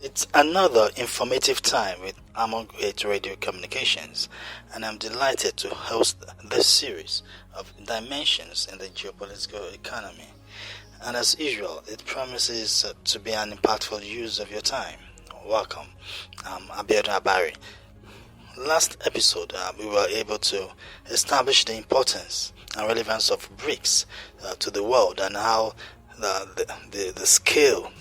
It's another informative time with Among 8 Radio Communications, and I'm delighted to host this series of Dimensions in the Geopolitical Economy. And as usual, it promises to be an impactful use of your time. Welcome. I'm Abiodun Abari. Last episode, we were able to establish the importance and relevance of BRICS to the world and how the scale,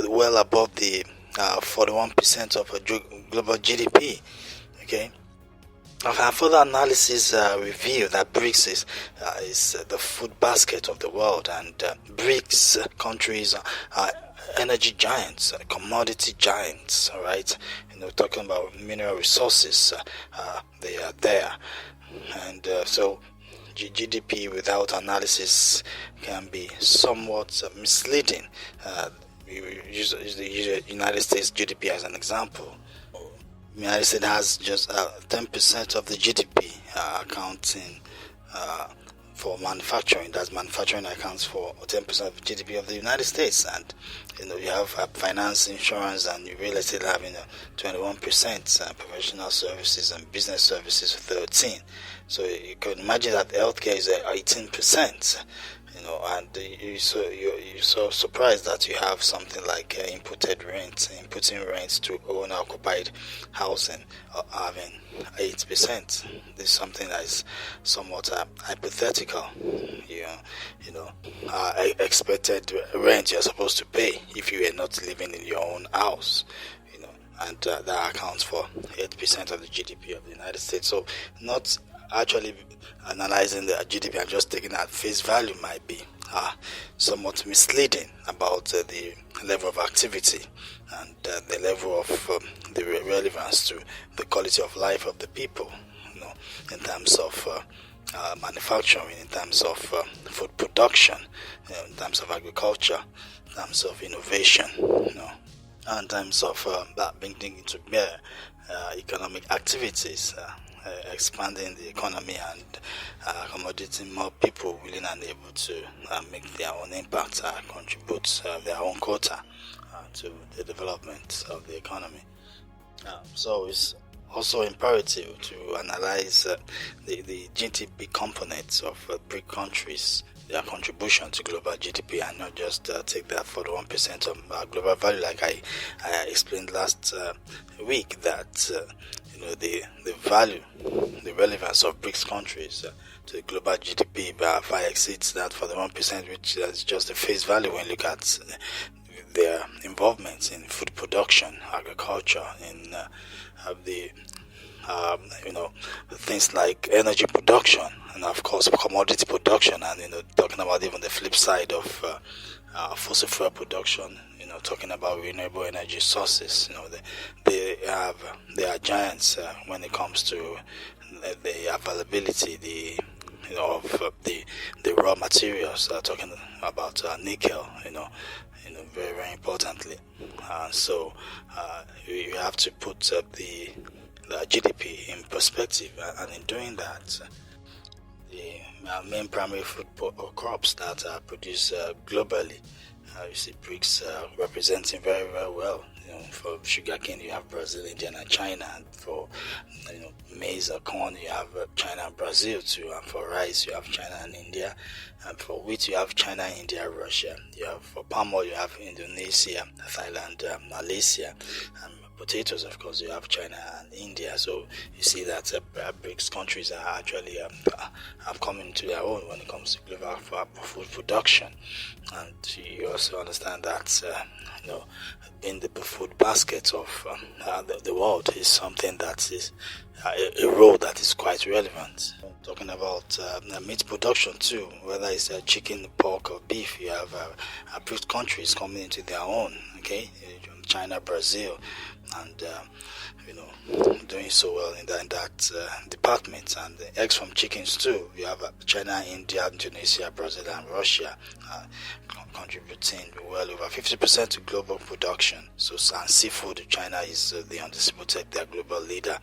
well above the 41% of global GDP. Okay. Our further analysis reveal that BRICS is the food basket of the world, and BRICS countries are energy giants, commodity giants. All right, talking about mineral resources, they are there, and so GDP without analysis can be somewhat misleading. We use the United States GDP as an example. The United States has just 10% of the GDP accounting for manufacturing. That's manufacturing accounts for 10% of the GDP of the United States, and you have finance, insurance, and real estate having 21%, professional services and business services 13%. So you can imagine that healthcare is 18%. And you're so surprised that you have something like inputting rent to owner-occupied housing having 8%. This is something that is somewhat hypothetical. Expected rent you're supposed to pay if you are not living in your own house. And that accounts for 8% of the GDP of the United States. So not actually analyzing the GDP and just taking at face value might be somewhat misleading about the level of activity and the level of the relevance to the quality of life of the people, in terms of manufacturing, in terms of food production, in terms of agriculture, in terms of innovation, and in terms of bringing into bear economic activities, expanding the economy and accommodating more people willing and able to make their own impact, contribute their own quota to the development of the economy. So it's also imperative to analyze the GDP components of BRIC countries, their contribution to global GDP, and not just take that 41% of global value, like I explained last week, that the value, the relevance of BRICS countries to the global GDP far exceeds that 41%, which is just a face value when you look at their involvement in food production, agriculture, in things like energy production, and of course commodity production, and talking about even the flip side of fossil fuel production, talking about renewable energy sources. They are giants when it comes to the availability, of the raw materials. Talking about nickel, very, very importantly. So you have to put the GDP in perspective, and in doing that, the main primary food crops that are produced globally, you see BRICS representing very, very well. For sugarcane, you have Brazil, India, and China. And for maize or corn, you have China and Brazil too. And for rice, you have China and India. And for wheat, you have China, India, Russia. For palm oil, you have Indonesia, Thailand, Malaysia. And potatoes, of course, you have China and India. So you see that BRICS countries are actually have come into their own when it comes to global food production. And you also understand that being the food basket of the world is something that is a role that is quite relevant. Talking about meat production too, whether it's chicken, pork, or beef, you have BRICS countries coming into their own. Okay, China, Brazil, and doing so well in that department. And the eggs from chickens too. You have China, India, Indonesia, Brazil, and Russia contributing well over 50% to global production. So, and seafood, China is the undisputed their global leader,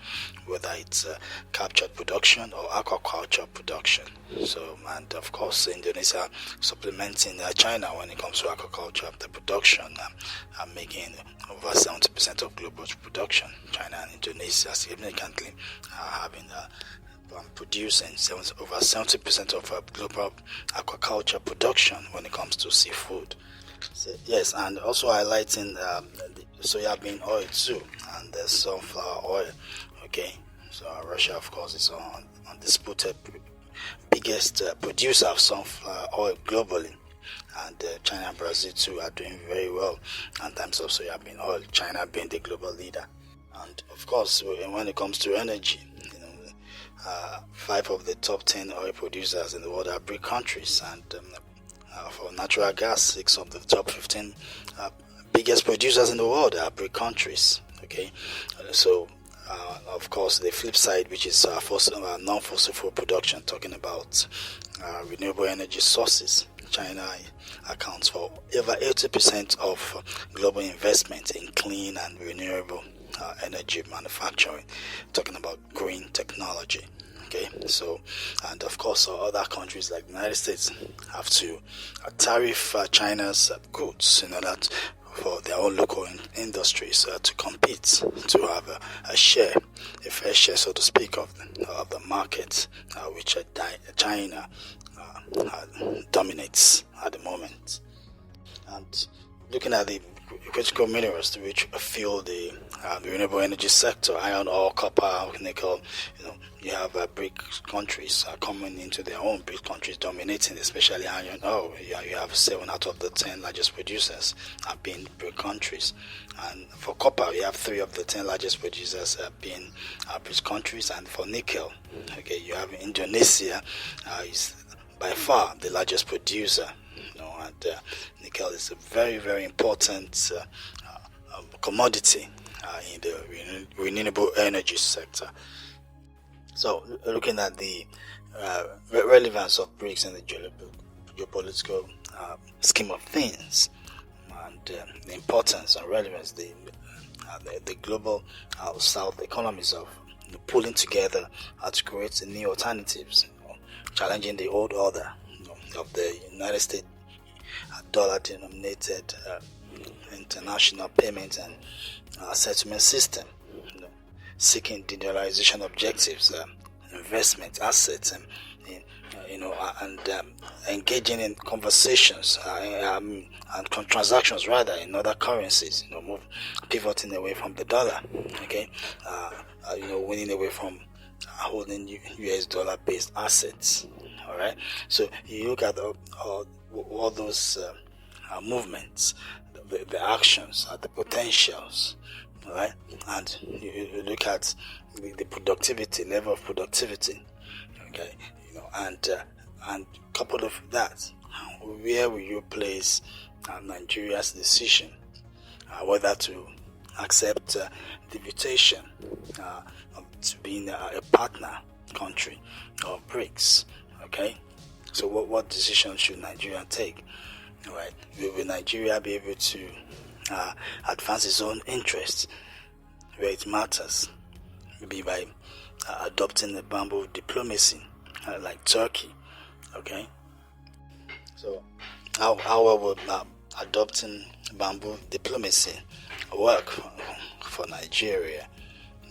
whether it's captured production or aquaculture production. So, and of course, Indonesia supplementing China when it comes to aquaculture, the production, making over 70% of global production. China and Indonesia significantly having producing over 70% of global aquaculture production when it comes to seafood. So, yes, and also highlighting the soybean oil too, and the sunflower oil. Okay, so Russia, of course, is undisputed biggest producer of sunflower oil globally. And China and Brazil too are doing very well in terms of soybean oil, China being the global leader. And of course, when it comes to energy, 5 of the top 10 oil producers in the world are BRIC countries, and for natural gas, 6 of the top 15 biggest producers in the world are BRIC countries. Okay, so of course, the flip side, which is non-fossil fuel production, talking about renewable energy sources. China accounts for over 80% of global investment in clean and renewable energy manufacturing, talking about green technology. Okay, so, and of course, other countries like the United States have to tariff China's goods in order for their own local industries to compete, to have a fair share, so to speak, of the market, which China dominates at the moment. And looking at the critical minerals which fuel the renewable energy sector, iron ore, copper, nickel, you have BRIC countries coming into their own. BRIC countries dominating, especially iron ore. You have 7 out of the 10 largest producers being BRIC countries. And for copper, you have 3 of the 10 largest producers being BRIC countries. And for nickel, okay, you have Indonesia is by far the largest producer. And nickel is a very, very important commodity in the renewable energy sector. So, looking at the relevance of BRICS in the geopolitical scheme of things, and the importance and relevance, the global South economies of pulling together to create new alternatives, challenging the old order of the United States dollar-denominated international payment and settlement system, seeking de-dollarization objectives, investment assets, and engaging in conversations and transactions rather in other currencies. Pivoting away from the dollar. Okay, winning away from holding US dollar-based assets. All right. So you look at all those movements, the actions, the potentials, right? And you look at the productivity, level of productivity, okay? And coupled with that, where will you place Nigeria's decision whether to accept the invitation to being a partner country of BRICS? Okay, so what decision should Nigeria take? Right? Will Nigeria be able to advance its own interests where it matters? Maybe by adopting a bamboo diplomacy like Turkey. Okay, so how well would adopting bamboo diplomacy work for Nigeria?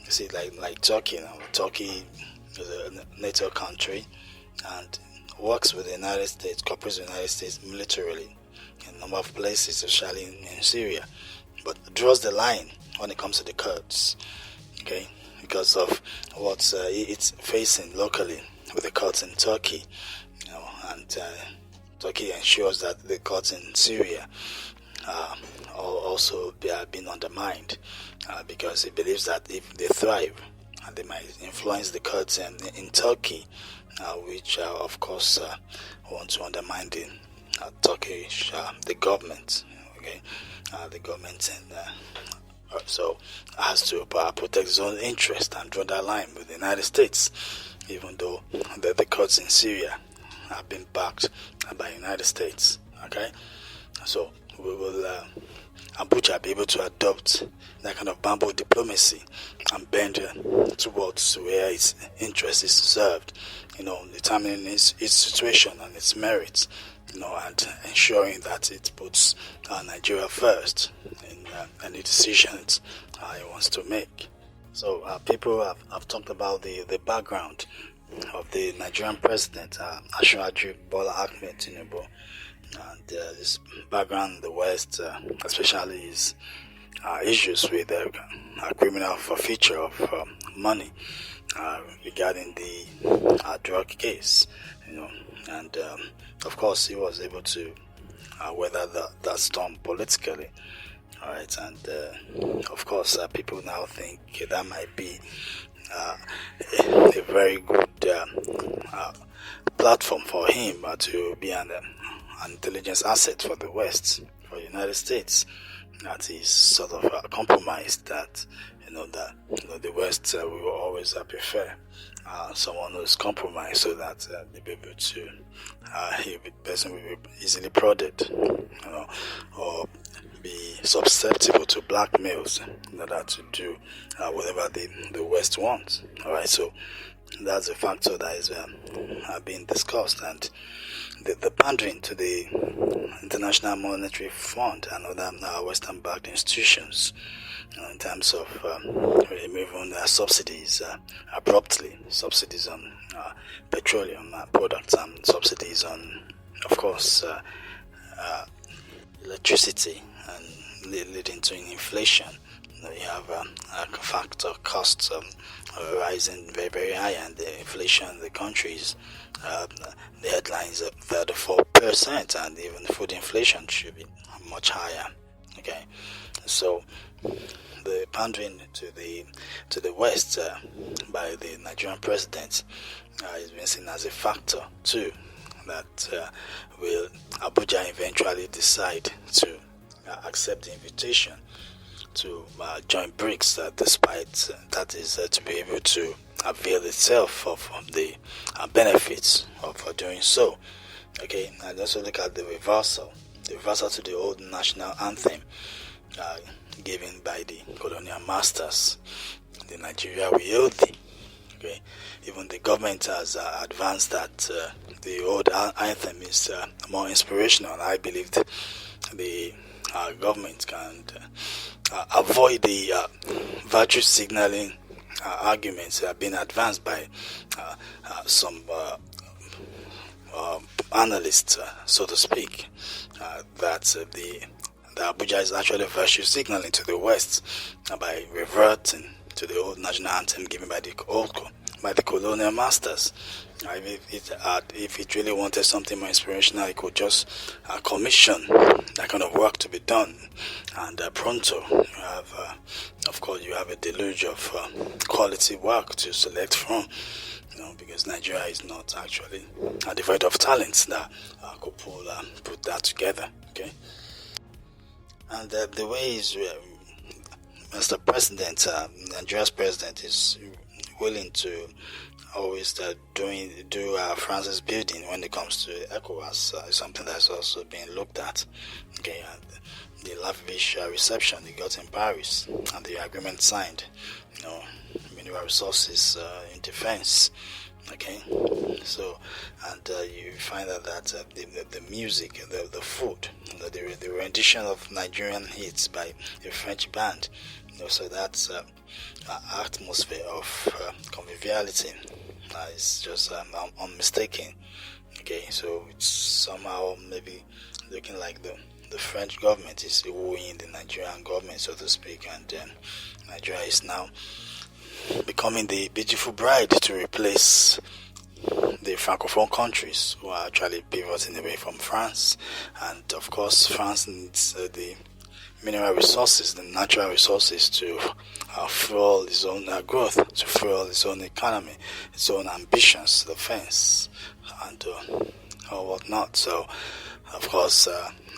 You see, like Turkey. Turkey is a NATO country and works with the United States, cooperates with the United States militarily in a number of places, especially in Syria, but draws the line when it comes to the Kurds, okay, because of what it's facing locally with the Kurds in Turkey, and Turkey ensures that the Kurds in Syria also are being undermined because it believes that if they thrive, they might influence the Kurds in Turkey, which of course want to undermine the Turkish the government, okay, the government So has to protect his own interest and draw that line with the United States, even though the Kurds in Syria have been backed by the United States. Okay, so we will Abuja be able to adopt that kind of bamboo diplomacy and bend towards where its interest is served, determining its situation and its merits, and ensuring that it puts Nigeria first in any decisions it wants to make. So people have talked about the background of the Nigerian president, Ashwaju Bola Ahmed Tinubu, and his background in the West, especially his issues with criminal forfeiture of money regarding the drug case, and of course he was able to weather that storm politically. All right, and of course people now think that might be a very good platform for him to be an intelligence asset for the West, for the United States. That is sort of compromised. That the West will always prefer someone who is compromised, so that they'll be able to the person will be easily prodded, or be susceptible to blackmails in order to do whatever the West wants. All right, so that's a factor that is being discussed, and the pandering to the International Monetary Fund and other Western-backed institutions in terms of removing subsidies abruptly, subsidies on petroleum products and subsidies on, of course, electricity, and leading to inflation. You have a factor costs rising very, very high, and the inflation in the countries, the headlines are 34%, and even food inflation should be much higher. Okay, so the pandering to the West by the Nigerian president is being seen as a factor too, that will Abuja eventually decide to accept the invitation to join BRICS, despite that is to be able to avail itself of the benefits of doing so. Okay, and also look at the reversal to the old national anthem given by the colonial masters, the Nigeria we owe thee. Okay, even the government has advanced that the old anthem is more inspirational. I believe that the government can avoid the virtue signaling arguments that have been advanced by some analysts, so to speak, that the Abuja is actually virtue signaling to the West by reverting to the old national anthem given by the colonial masters. If it really wanted something more inspirational, it could just commission that kind of work to be done, and pronto you have, of course, you have a deluge of quality work to select from. Because Nigeria is not actually devoid of talents that could put that together. Okay, and the way is Mr. President, Nigeria's president, is willing to always do France's building when it comes to ECOWAS, is something that's also being looked at. Okay, and the lavish reception they got in Paris and the agreement signed, mineral resources in defense. Okay, so and you find that the music, the food, the rendition of Nigerian hits by a French band, so that's atmosphere of conviviality is just unmistaken. Okay, so it's somehow maybe looking like the French government is wooing the Nigerian government, so to speak, and Nigeria is now becoming the beautiful bride to replace the Francophone countries who are actually pivoting away from France. And of course, France needs the mineral resources, the natural resources to fuel its own growth, to fuel its own economy, its own ambitions, defense, and or whatnot. So, of course,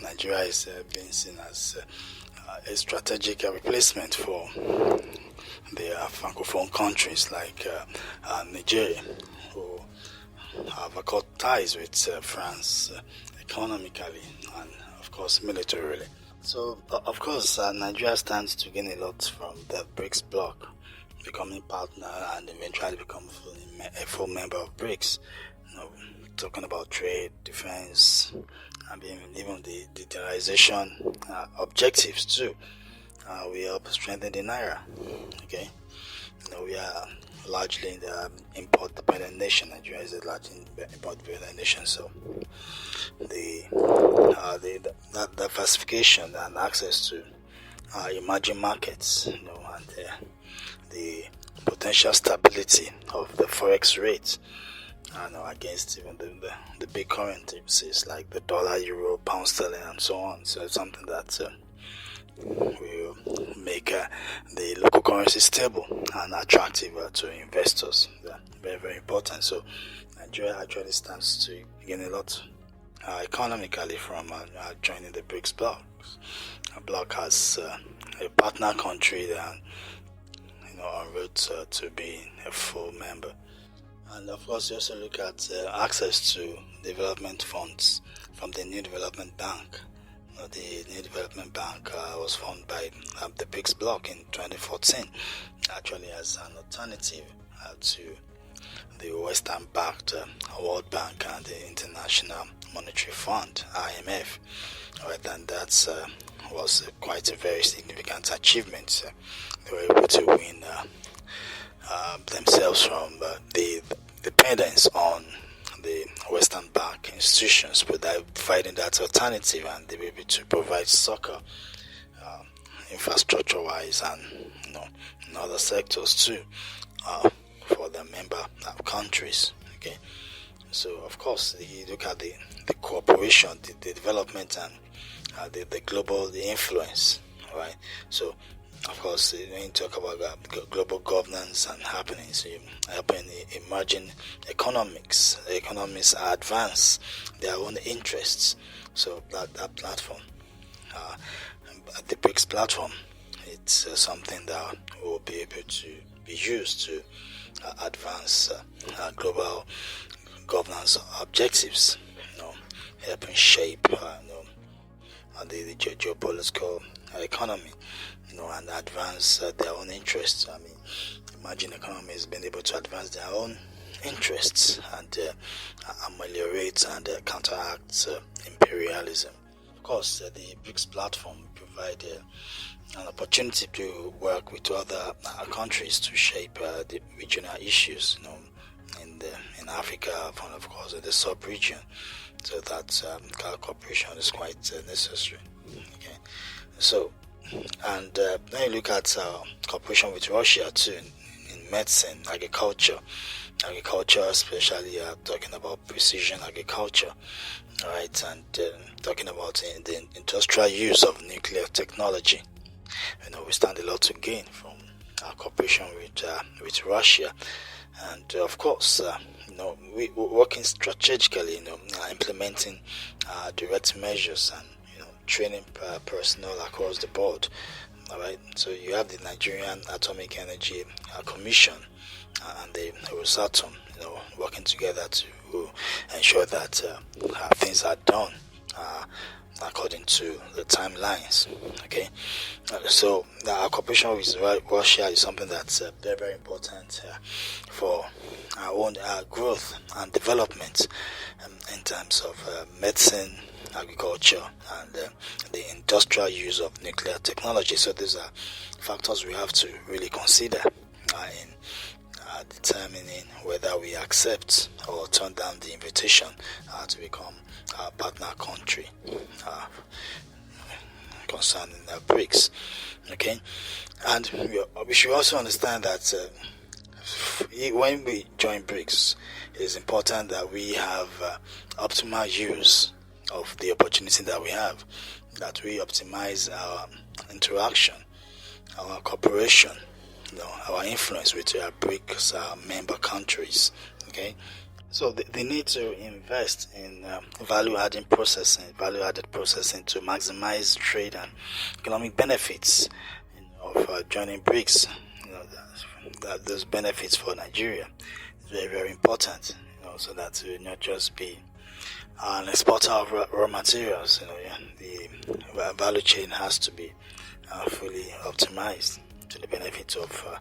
Nigeria is being seen as a strategic replacement for the francophone countries like Nigeria, who have cut ties with France economically and, of course, militarily. So, of course, Nigeria stands to gain a lot from the BRICS bloc, becoming partner and eventually become a full member of BRICS. Talking about trade, defense, and even the digitalization objectives too. We help strengthen the naira. Okay, we are largely in the import-dependent nation. Nigeria is a large import-dependent nation, so the diversification and access to emerging markets, and the potential stability of the forex rate, against even the big currencies like the dollar, euro, pound sterling, and so on. So it's something that will make the local currency stable and attractive to investors. Very, very important. So Nigeria actually stands to gain a lot economically from joining the BRICS bloc. A bloc has a partner country that en route to being a full member. And of course, you also look at access to development funds from the New Development Bank. The New Development Bank was formed by the BRICS bloc in 2014, actually as an alternative to the Western-backed World Bank and the International Monetary Fund, IMF. Right, and that was quite a very significant achievement. They were able to win themselves from the dependence on the Western bank institutions, providing that alternative, and they were able to provide succor infrastructure-wise and in other sectors too for the member countries. Okay, so of course you look at the cooperation, the development, and the global influence. Right, so of course, when you talk about global governance and happenings, helping emerging economies advance their own interests. So that platform, the BRICS platform, it's something that will be able to be used to advance global governance objectives. Helping shape the geopolitical economy, and advance their own interests. Emerging economies being able to advance their own interests and ameliorate and counteract imperialism. Of course, the BRICS platform provide an opportunity to work with other countries to shape the regional issues, in Africa, and of course in the sub-region. So that cooperation is quite necessary. Okay, so. And then you look at cooperation with Russia too in medicine, agriculture, especially talking about precision agriculture, right? And talking about the industrial use of nuclear technology. We stand a lot to gain from our cooperation with Russia, and of course, we working strategically, implementing direct measures and training personnel across the board. All right, so you have the Nigerian Atomic Energy Commission and the Rosatom, working together to ensure that things are done according to the timelines. Okay, so our cooperation with Russia is something that's very, very important for our own growth and development in terms of medicine, agriculture, and the industrial use of nuclear technology. So these are factors we have to really consider in determining whether we accept or turn down the invitation to become a partner country concerning BRICS. Okay, and we should also understand that when we join BRICS, it is important that we have optimal use of the opportunity that we have, that we optimize our interaction, our cooperation, our influence with our BRICS member countries. Okay, So they need to invest in value-added processing to maximize trade and economic benefits of joining BRICS. That those benefits for Nigeria is very, very important. So that it will not just be an exporter of raw materials. The value chain has to be fully optimized to the benefit of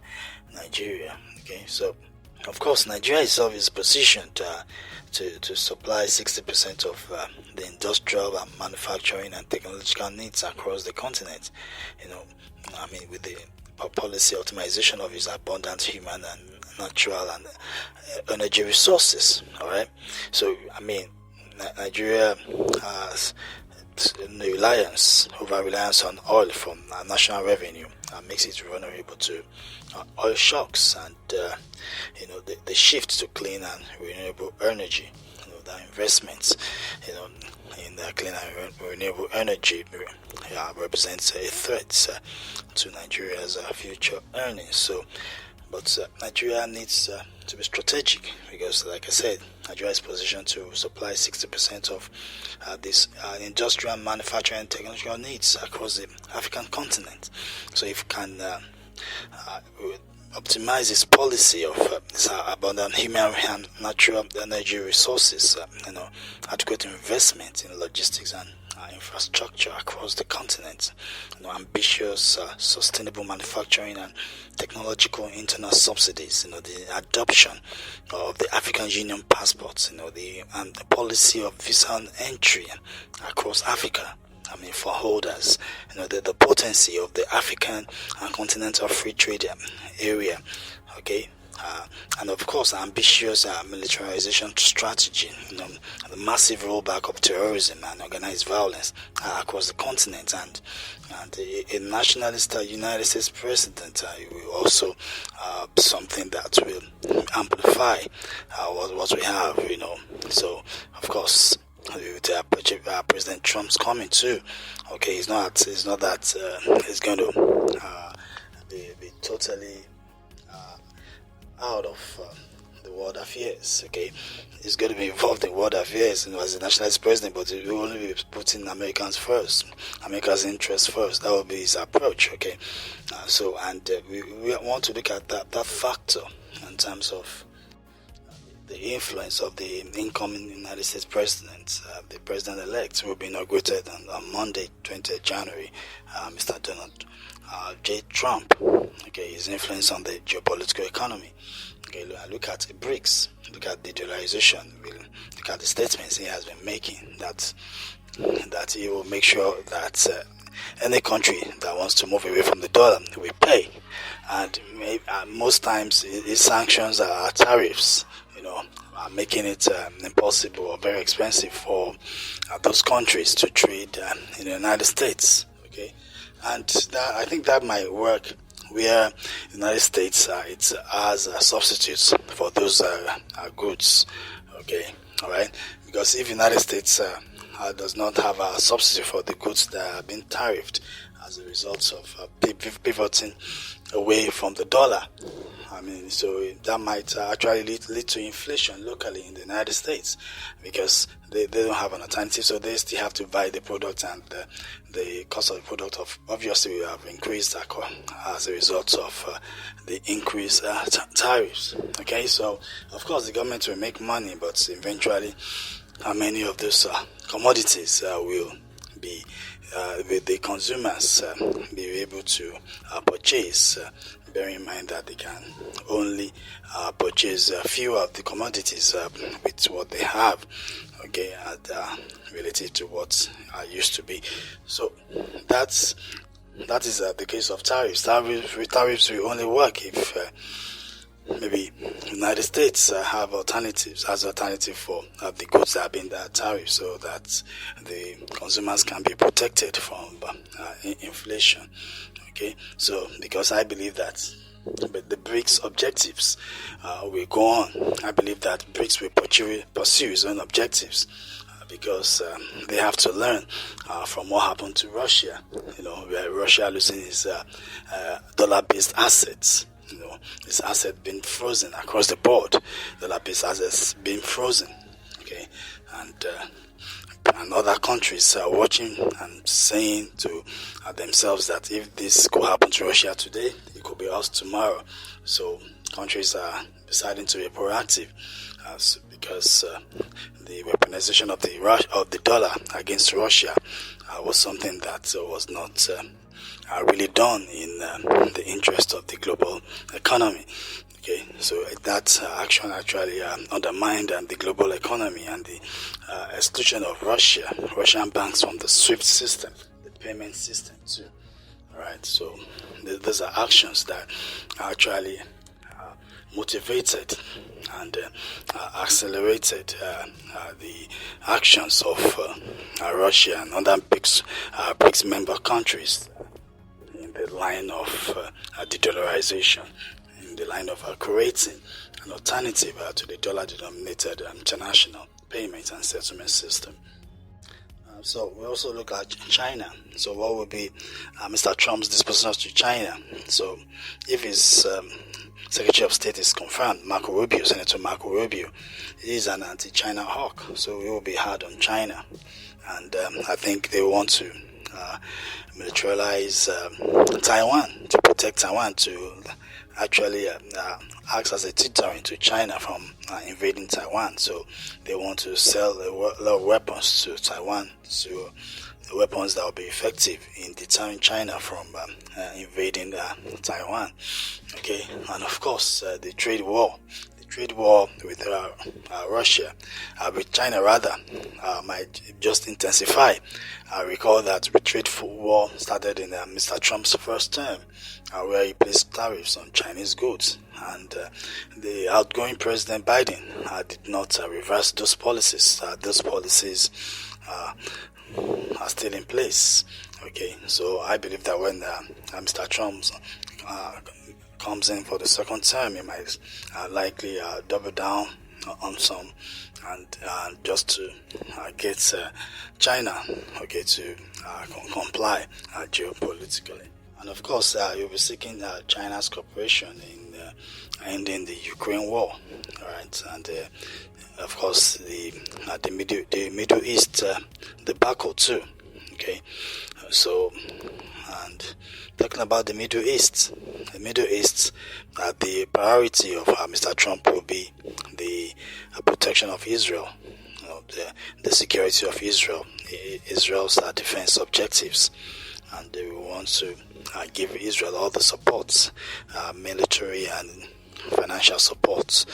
Nigeria. Okay, so of course, Nigeria itself is positioned to supply 60% of the industrial and manufacturing and technological needs across the continent. With the policy optimization of its abundant human and natural and energy resources. All right, so Nigeria has reliance on oil from national revenue makes it vulnerable to oil shocks and the shift to clean and renewable energy. The investments in the clean and renewable energy represents a threat to Nigeria's future earnings. But Nigeria needs to be strategic because, like I said, Nigeria is positioned to supply 60% of this industrial and manufacturing and technological needs across the African continent. So if it can optimize its policy of its abundant human and natural energy resources, adequate investment in logistics and infrastructure across the continent, ambitious, sustainable manufacturing and technological internal subsidies, the adoption of the African Union passports, the policy of visa on entry across Africa. For holders, the potency of the African and continental free trade area, okay, and of course, ambitious militarization strategy, the massive rollback of terrorism and organized violence across the continent, and a nationalist United States president will also something that will amplify what we have, So, of course, President Trump's coming too. Okay, it's not that he's going to be totally out of the world affairs. Okay, he's going to be involved in world affairs, as a nationalist president, but he will only be putting Americans first, America's interests first. That will be his approach. Okay, we want to look at that factor in terms of the influence of the incoming United States president, the president-elect, will be inaugurated on Monday, 20th January, Mr. Donald J. Trump. Okay, his influence on the geopolitical economy. Okay, look at BRICS, look at the dollarization, look at the statements he has been making that he will make sure that any country that wants to move away from the dollar will pay, and most times his sanctions are tariffs. Making it impossible or very expensive for those countries to trade in the United States. Okay, and I think that might work where the United States it's as substitutes for those goods. Okay, all right, because if the United States does not have a substitute for the goods that have been tariffed as a result of pivoting away from the dollar, so that might actually lead to inflation locally in the United States, because they don't have an alternative, so they still have to buy the product, and the cost of the product obviously will have increased as a result of the increased tariffs. Okay, so of course the government will make money, but eventually many of those commodities will be the consumers be able to purchase, bearing in mind that they can only purchase a few of the commodities with what they have, okay, relative to what used to be. So that is the case of tariffs. Tariffs will only work if maybe United States have alternatives as alternative for the goods that have been tariffed, so that the consumers can be protected from inflation. Okay, so because I believe that the BRICS objectives will go on, I believe that BRICS will pursue its own objectives, because they have to learn from what happened to Russia. Where Russia losing its dollar-based assets. its asset been frozen across the board. Dollar-based assets been frozen. Okay, and other countries are watching and saying to themselves that if this could happen to Russia today, it could be us tomorrow. So countries are deciding to be proactive because the weaponization of the dollar against Russia was something that was not really done in the interest of the global economy. Okay, so that action actually undermined the global economy and the exclusion of Russian banks from the SWIFT system, the payment system too. All right, so those are actions that actually motivated and accelerated the actions of Russia and other BRICS member countries in the line of de-dollarization, in the line of creating an alternative to the dollar-denominated international payment and settlement system. So we also look at China. So what will be Mr. Trump's dispositions to China? So if his Secretary of State is confirmed, Senator Marco Rubio, he is an anti-China hawk, so he will be hard on China. And I think they want to militarize Taiwan, to protect Taiwan, to actually acts as a deterrent to China from invading Taiwan. So they want to sell a lot of weapons to Taiwan, so weapons that will be effective in deterring China from invading Taiwan. Okay, and of course the trade war with Russia, with China rather, might just intensify. I recall that the trade war started in Mr. Trump's first term, where he placed tariffs on Chinese goods, and the outgoing President Biden did not reverse those policies. Those policies are still in place. Okay, so I believe that when Mr. Trump comes in for the second term, he might likely double down on some and just to get China, okay, to comply geopolitically. And of course, you'll be seeking China's cooperation in ending the Ukraine war, all right, and of course the Middle East debacle too. Okay, so and talking about the Middle East, the priority of Mr. Trump will be the protection of Israel, the security of Israel, Israel's defense objectives, and they will want to give Israel all the support, military and financial support,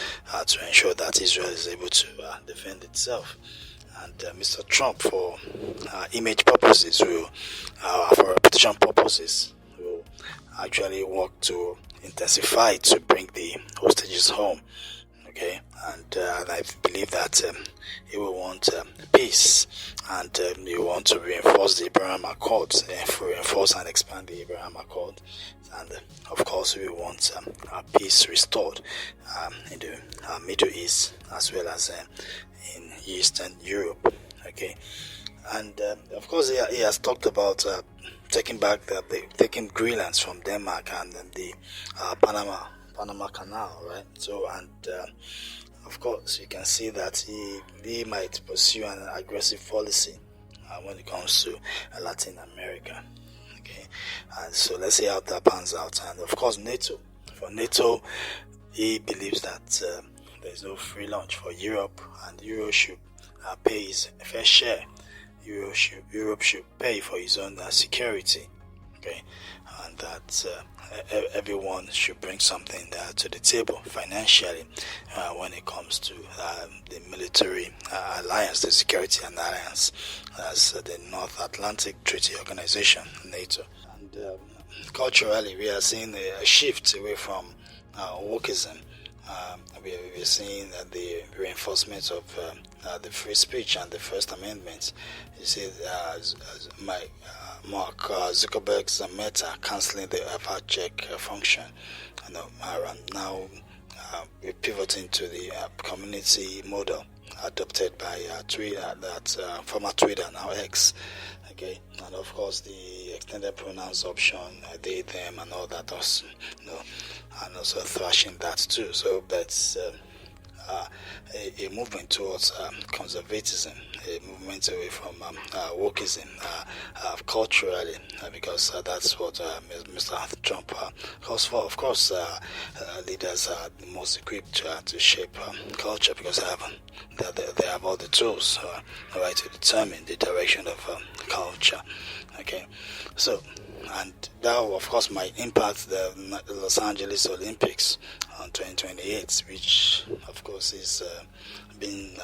to ensure that Israel is able to defend itself. And Mr. Trump, for image purposes, for reputation purposes, will actually work to intensify to bring the hostages home. Okay, and I believe that he will want peace, and he will want to reinforce the Abraham Accords, reinforce and expand the Abraham Accord, and of course we want peace restored in the Middle East as well as in Eastern Europe. Okay, and of course he has talked about taking Greenland from Denmark and the Panama Canal, right? So, and of course, you can see that he might pursue an aggressive policy when it comes to Latin America. Okay, and so let's see how that pans out. And of course, NATO. For NATO, he believes that there's no free lunch for Europe, and Europe should pay his fair share. Europe should pay for his own security. Okay, and that everyone should bring something to the table financially when it comes to the military alliance, the security alliance, as the North Atlantic Treaty Organization, NATO. And culturally, we are seeing a shift away from wokeism. We are seeing the reinforcement of the free speech and the First Amendment. You see, Mark Zuckerberg's Meta cancelling the fact-check function. Now we're pivoting to the community model adopted by former Twitter, now X. Okay, and of course the extended pronouns option, they, them, and all that. and also thrashing that too. So that's a movement towards conservatism, a movement away from wokeism culturally, because that's what Mr. Trump calls for. Of course, leaders are the most equipped to shape culture because they have all the tools right to determine the direction of culture. Okay, so and that of course might impact the Los Angeles Olympics on 2028, which of course is being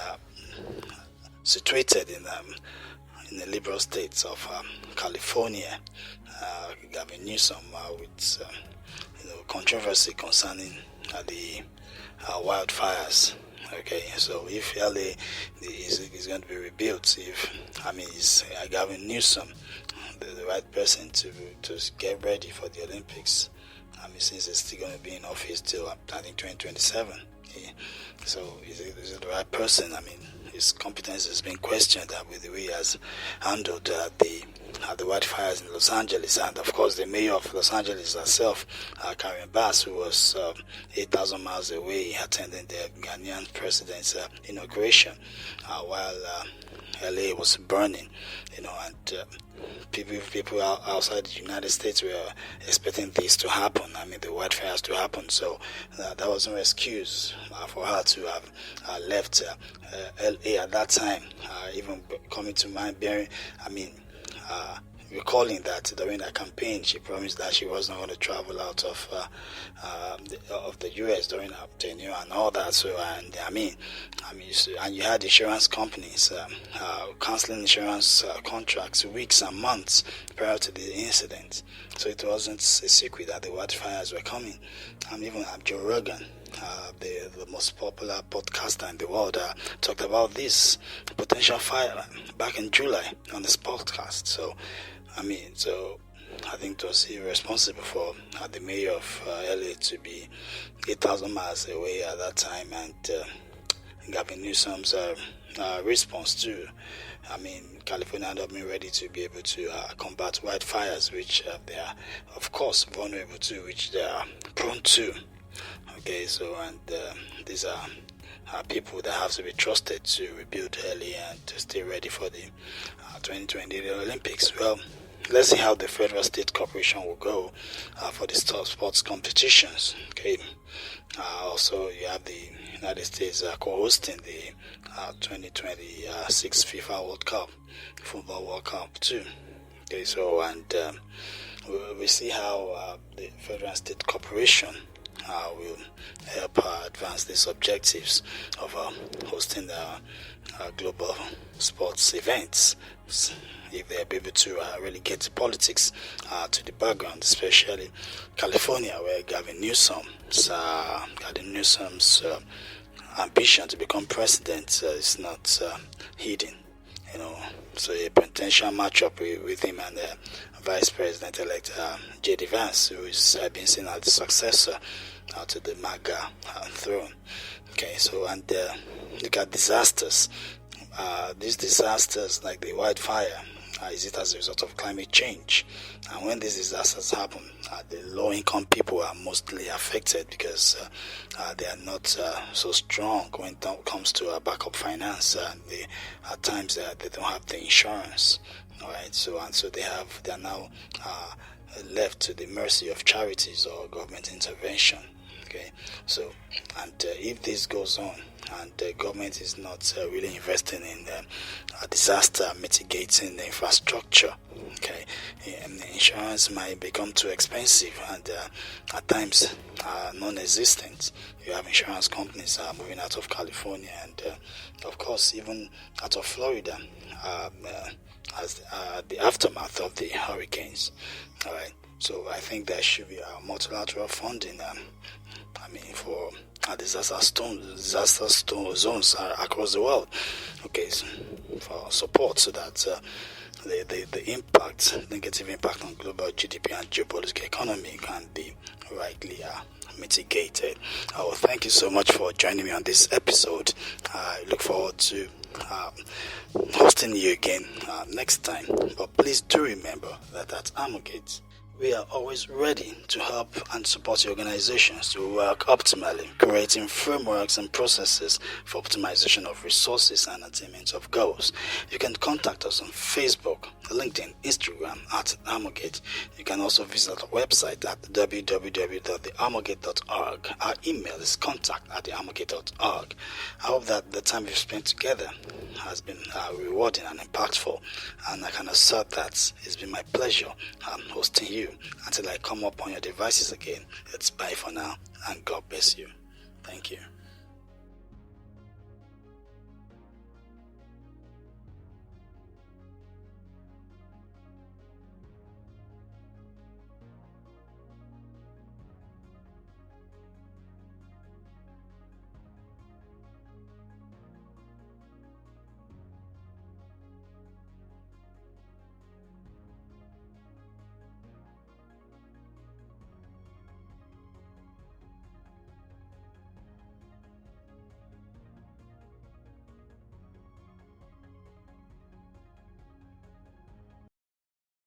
situated in the liberal states of California. Gavin Newsom with controversy concerning the wildfires. Okay, so if LA is going to be rebuilt, is Gavin Newsom the right person to get ready for the Olympics? Since he's still going to be in office till I think 2027. Yeah. So is it the right person? His competence has been questioned with the way he has handled the wildfires in Los Angeles, and of course the mayor of Los Angeles herself, Karen Bass, who was 8,000 miles away attending the Ghanaian president's inauguration while LA was burning, and people outside the United States were expecting this to happen. The wildfires to happen. So that was no excuse for her to have left LA at that time. Even coming to mind, recalling that during her campaign, she promised that she was not going to travel out of the U.S. during her tenure and all that. So, and you had insurance companies canceling insurance contracts weeks and months prior to the incident. So it wasn't a secret that the wildfires were coming. Even Joe Rogan, the most popular podcaster in the world, talked about this potential fire back in July on this podcast. So, I think it was irresponsible for the mayor of LA to be 8,000 miles away at that time, and Gavin Newsom's response to, California had not been ready to be able to combat wildfires, which they are, of course, vulnerable to, which they are prone to. Okay, so, and these are people that have to be trusted to rebuild early and to stay ready for the 2020 Olympics. Well, let's see how the Federal State Corporation will go for the sports competitions. Okay. Also, you have the United States co-hosting the 2026 FIFA World Cup, Football World Cup too. Okay, so and we see how the Federal State Corporation will help advance these objectives of hosting the global sports events, if they are able to really get politics to the background, especially California, where Gavin Newsom's ambition to become president is not hidden. So a potential matchup with him and Vice President-elect J.D. Vance, who is being seen as the successor to the MAGA throne. Okay, so and look at disasters. These disasters, like the wildfire, is it as a result of climate change? And when these disasters happen, the low-income people are mostly affected because they are not so strong when it comes to backup finance. At times they don't have the insurance. All right, so they are now left to the mercy of charities or government intervention. Okay, so and if this goes on and the government is not really investing in disaster mitigating infrastructure, okay, insurance might become too expensive and at times non-existent. You have insurance companies moving out of California and of course even out of Florida as the aftermath of the hurricanes. All right, so I think there should be multilateral funding for disaster zones across the world. Okay, so for support so that the negative impact on global GDP and geopolitical economy can be rightly mitigated. Thank you so much for joining me on this episode. I look forward to hosting you again next time. But please do remember that at Amogate, We are always ready to help and support your organizations to work optimally, creating frameworks and processes for optimization of resources and attainment of goals. You can contact us on Facebook, LinkedIn, Instagram at Amogate. You can also visit our website at www.theamogate.org. Our email is contact@theamogate.org. I hope that the time we've spent together has been rewarding and impactful, and I can assert that it's been my pleasure hosting you. Until I come up on your devices again, it's bye for now, and God bless you. Thank you.